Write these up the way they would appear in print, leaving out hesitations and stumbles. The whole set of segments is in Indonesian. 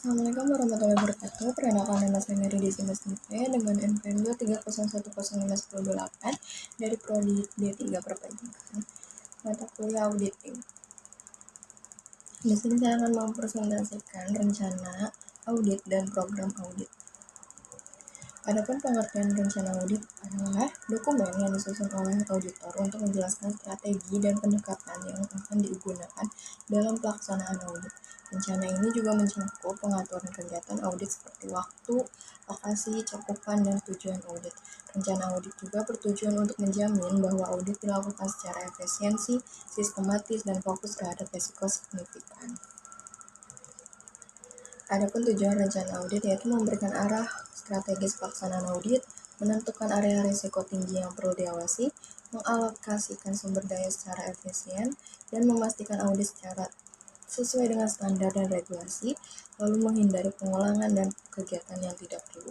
Assalamualaikum warahmatullahi wabarakatuh. Perkenalkan nama saya Mary Desimas dengan NPM 23101051028 dari Prodi D3 Perpajakan, mata kuliah auditing. Di sini saya akan mempresentasikan rencana audit dan program audit. Adapun pengertian rencana audit adalah dokumen yang disusun oleh auditor untuk menjelaskan strategi dan pendekatan yang akan digunakan dalam pelaksanaan audit. Rencana ini juga mencakup pengaturan kegiatan audit seperti waktu, lokasi, cakupan, dan tujuan audit. Rencana audit juga bertujuan untuk menjamin bahwa audit dilakukan secara efisiensi, sistematis, dan fokus terhadap risiko signifikan. Adapun tujuan rencana audit yaitu memberikan arah strategis pelaksanaan audit, menentukan area risiko tinggi yang perlu diawasi, mengalokasikan sumber daya secara efisien, dan memastikan audit secara sesuai dengan standar dan regulasi, lalu menghindari pengulangan dan kegiatan yang tidak perlu.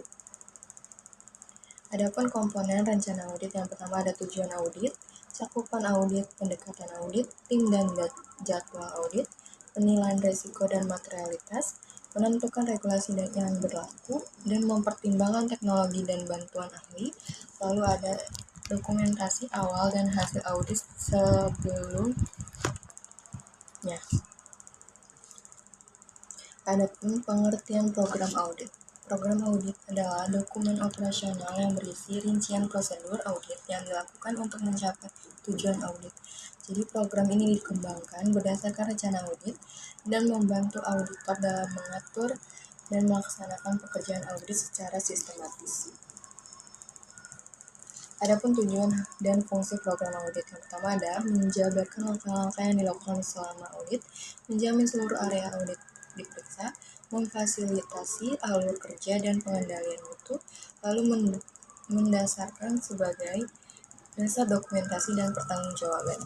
Adapun komponen rencana audit yang pertama ada tujuan audit, cakupan audit, pendekatan audit, tim dan jadwal audit, penilaian risiko dan materialitas, menentukan regulasi yang berlaku, dan mempertimbangkan teknologi dan bantuan ahli. Lalu ada dokumentasi awal dan hasil audit sebelumnya. Adapun pengertian program audit. Program audit adalah dokumen operasional yang berisi rincian prosedur audit yang dilakukan untuk mencapai tujuan audit. Jadi program ini dikembangkan berdasarkan rencana audit dan membantu auditor dalam mengatur dan melaksanakan pekerjaan audit secara sistematis. Adapun tujuan dan fungsi program audit yang pertama adalah menjabarkan langkah-langkah yang dilakukan selama audit, menjamin seluruh area audit diperiksa, memfasilitasi alur kerja dan pengendalian mutu, lalu mendasarkan sebagai dasar dokumentasi dan pertanggungjawaban.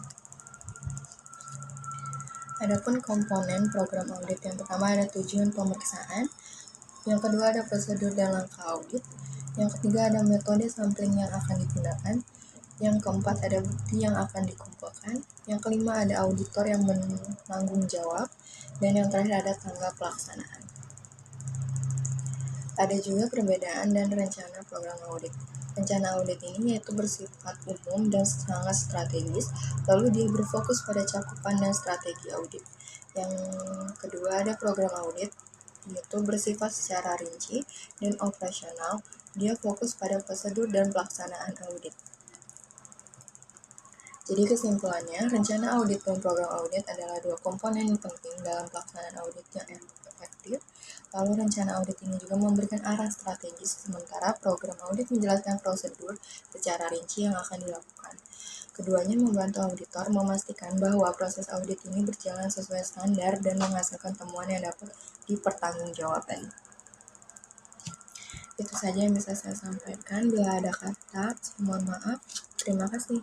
Adapun komponen program audit yang pertama ada tujuan pemeriksaan, yang kedua ada prosedur dan langkah audit, yang ketiga ada metode sampling yang akan digunakan, yang keempat ada bukti yang akan dikumpulkan, yang kelima ada auditor yang menanggung jawab, dan yang terakhir ada tanggal pelaksanaan. Ada juga perbedaan dan rencana program audit. Rencana audit ini yaitu bersifat umum dan sangat strategis, lalu dia berfokus pada cakupan dan strategi audit. Yang kedua ada program audit, yaitu bersifat secara rinci dan operasional, dia fokus pada prosedur dan pelaksanaan audit. Jadi kesimpulannya, rencana audit dan program audit adalah dua komponen yang penting dalam pelaksanaan audit yang efektif. Lalu rencana audit ini juga memberikan arah strategis, sementara program audit menjelaskan prosedur secara rinci yang akan dilakukan. Keduanya membantu auditor memastikan bahwa proses audit ini berjalan sesuai standar dan menghasilkan temuan yang dapat dipertanggungjawabkan. Itu saja yang bisa saya sampaikan. Bila ada kata, mohon maaf. Terima kasih.